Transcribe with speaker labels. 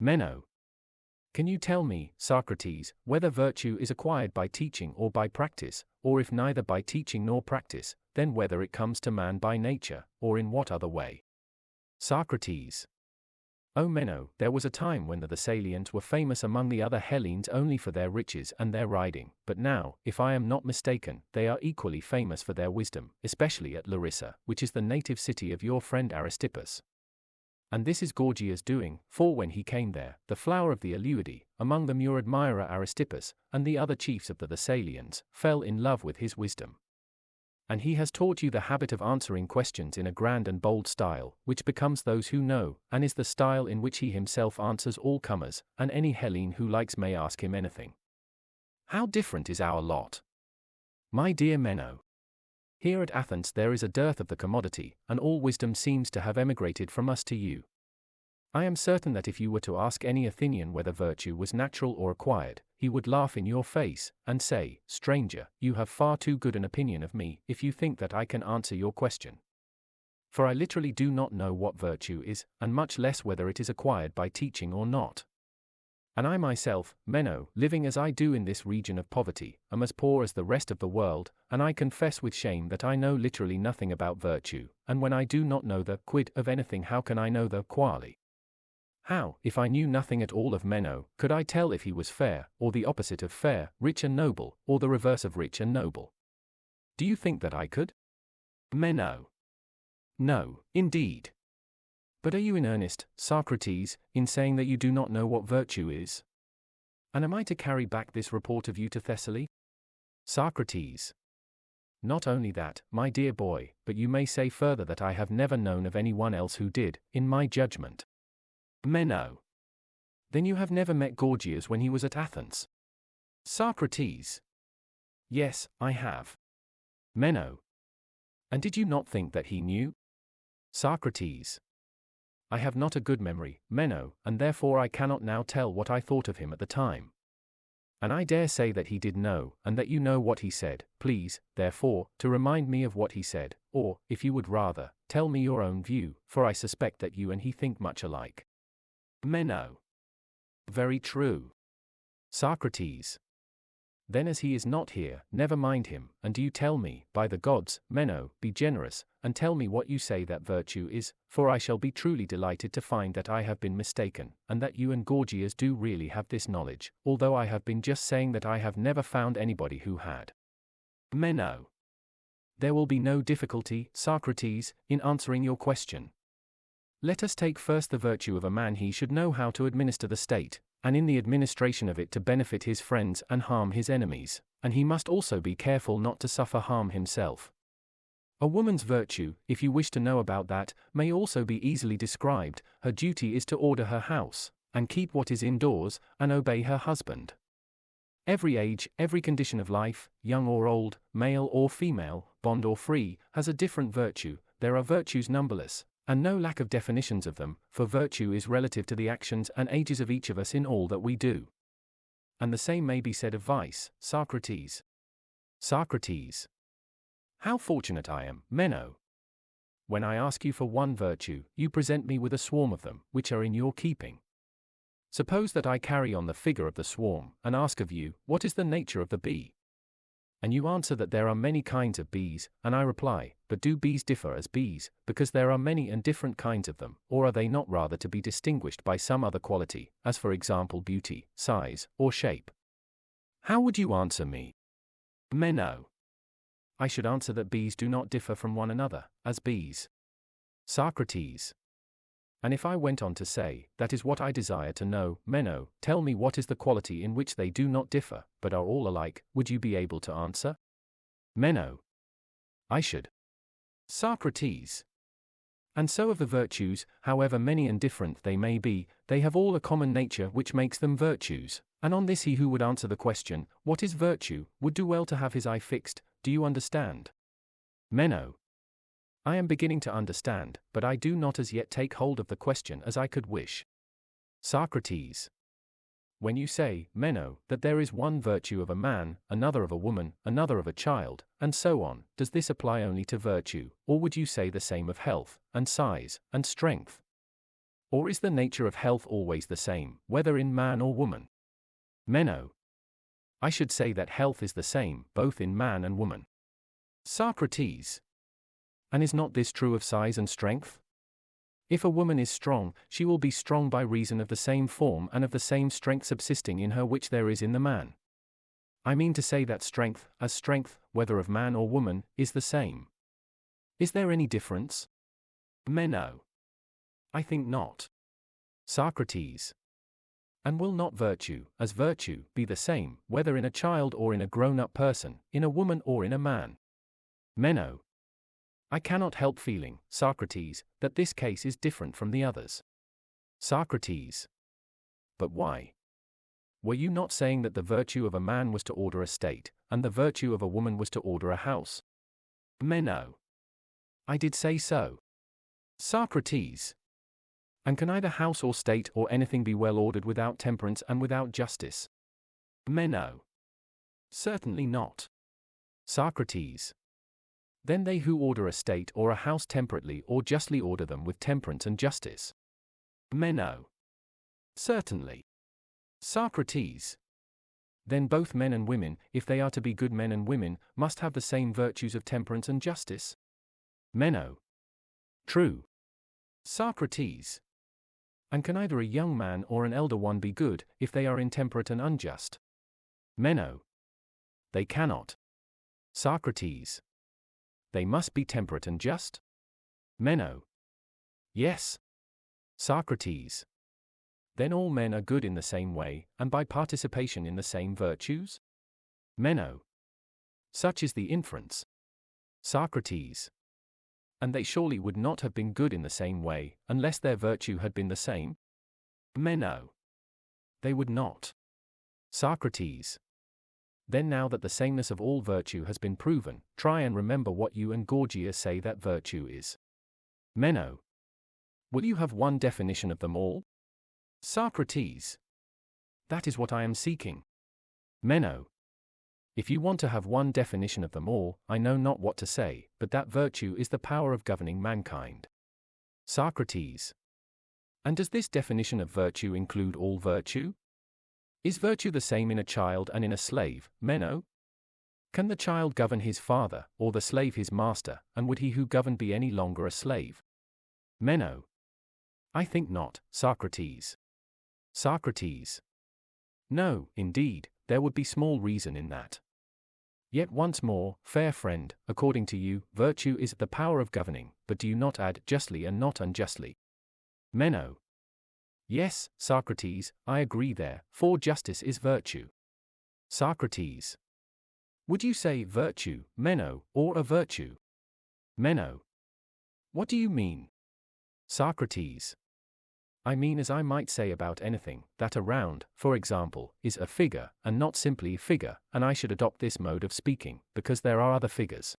Speaker 1: Meno. Can you tell me, Socrates, whether virtue is acquired by teaching or by practice, or if neither by teaching nor practice, then whether it comes to man by nature, or in what other way? Socrates. O Meno, there was a time when the Thessalians were famous among the other Hellenes only for their riches and their riding, but now, if I am not mistaken, they are equally famous for their wisdom, especially at Larissa, which is the native city of your friend Aristippus. And this is Gorgias' doing, for when he came there, the flower of the Eleudi, among them your admirer Aristippus, and the other chiefs of the Thessalians, fell in love with his wisdom. And he has taught you the habit of answering questions in a grand and bold style, which becomes those who know, and is the style in which he himself answers all comers, and any Hellene who likes may ask him anything. How different is our lot! My dear Meno. Here at Athens there is a dearth of the commodity, and all wisdom seems to have emigrated from us to you. I am certain that if you were to ask any Athenian whether virtue was natural or acquired, he would laugh in your face, and say, Stranger, you have far too good an opinion of me, if you think that I can answer your question. For I literally do not know what virtue is, and much less whether it is acquired by teaching or not. And I myself, Meno, living as I do in this region of poverty, am as poor as the rest of the world, and I confess with shame that I know literally nothing about virtue, and when I do not know the quid of anything, how can I know the quale? How, if I knew nothing at all of Meno, could I tell if he was fair, or the opposite of fair, rich and noble, or the reverse of rich and noble? Do you think that I could? Meno. No, indeed. But are you in earnest, Socrates, in saying that you do not know what virtue is? And am I to carry back this report of you to Thessaly? Socrates. Not only that, my dear boy, but you may say further that I have never known of any one else who did, in my judgment. Meno. Then you have never met Gorgias when he was at Athens? Socrates. Yes, I have. Meno. And did you not think that he knew? Socrates. I have not a good memory, Meno, and therefore I cannot now tell what I thought of him at the time. And I dare say that he did know, and that you know what he said. Please, therefore, to remind me of what he said, or, if you would rather, tell me your own view, for I suspect that you and he think much alike. Meno. Very true. Socrates. Then as he is not here, never mind him, and do you tell me, by the gods, Meno, be generous, and tell me what you say that virtue is, for I shall be truly delighted to find that I have been mistaken, and that you and Gorgias do really have this knowledge, although I have been just saying that I have never found anybody who had. Meno. There will be no difficulty, Socrates, in answering your question. Let us take first the virtue of a man. He should know how to administer the state, and in the administration of it to benefit his friends and harm his enemies, and he must also be careful not to suffer harm himself. A woman's virtue, if you wish to know about that, may also be easily described. Her duty is to order her house, and keep what is indoors, and obey her husband. Every age, every condition of life, young or old, male or female, bond or free, has a different virtue. There are virtues numberless, and no lack of definitions of them, for virtue is relative to the actions and ages of each of us in all that we do. And the same may be said of vice, Socrates. Socrates. How fortunate I am, Meno! When I ask you for one virtue, you present me with a swarm of them, which are in your keeping. Suppose that I carry on the figure of the swarm, and ask of you, what is the nature of the bee? And you answer that there are many kinds of bees, and I reply, but do bees differ as bees, because there are many and different kinds of them, or are they not rather to be distinguished by some other quality, as for example beauty, size, or shape? How would you answer me? Meno. I should answer that bees do not differ from one another, as bees. Socrates. And if I went on to say, that is what I desire to know, Meno, tell me what is the quality in which they do not differ, but are all alike, would you be able to answer? Meno. I should. Socrates. And so of the virtues, however many and different they may be, they have all a common nature which makes them virtues, and on this he who would answer the question, what is virtue, would do well to have his eye fixed. Do you understand? Meno. I am beginning to understand, but I do not as yet take hold of the question as I could wish. Socrates. When you say, Meno, that there is one virtue of a man, another of a woman, another of a child, and so on, does this apply only to virtue, or would you say the same of health, and size, and strength? Or is the nature of health always the same, whether in man or woman? Meno. I should say that health is the same, both in man and woman. Socrates. And is not this true of size and strength? If a woman is strong, she will be strong by reason of the same form and of the same strength subsisting in her which there is in the man. I mean to say that strength, as strength, whether of man or woman, is the same. Is there any difference? Meno. I think not. Socrates. And will not virtue, as virtue, be the same, whether in a child or in a grown-up person, in a woman or in a man? Meno. I cannot help feeling, Socrates, that this case is different from the others. Socrates. But why? Were you not saying that the virtue of a man was to order a state, and the virtue of a woman was to order a house? Meno. I did say so. Socrates. And can either house or state or anything be well ordered without temperance and without justice? Meno. Certainly not. Socrates. Then they who order a state or a house temperately or justly order them with temperance and justice. Meno. Certainly. Socrates. Then both men and women, if they are to be good men and women, must have the same virtues of temperance and justice? Meno. True. Socrates. And can either a young man or an elder one be good, if they are intemperate and unjust? Meno. They cannot. Socrates. They must be temperate and just? Meno. Yes. Socrates. Then all men are good in the same way, and by participation in the same virtues? Meno. Such is the inference. Socrates. And they surely would not have been good in the same way, unless their virtue had been the same? Meno. They would not. Socrates. Then now that the sameness of all virtue has been proven, try and remember what you and Gorgias say that virtue is. Meno. Will you have one definition of them all? Socrates. That is what I am seeking. Meno. If you want to have one definition of them all, I know not what to say, but that virtue is the power of governing mankind. Socrates. And does this definition of virtue include all virtue? Is virtue the same in a child and in a slave, Meno? Can the child govern his father, or the slave his master, and would he who governed be any longer a slave? Meno. I think not, Socrates. Socrates. No, indeed, there would be small reason in that. Yet once more, fair friend, according to you, virtue is the power of governing, but do you not add justly and not unjustly? Meno. Yes, Socrates, I agree there, for justice is virtue. Socrates. Would you say virtue, Meno, or a virtue? Meno. What do you mean? Socrates. I mean as I might say about anything, that a round, for example, is a figure, and not simply a figure, and I should adopt this mode of speaking, because there are other figures.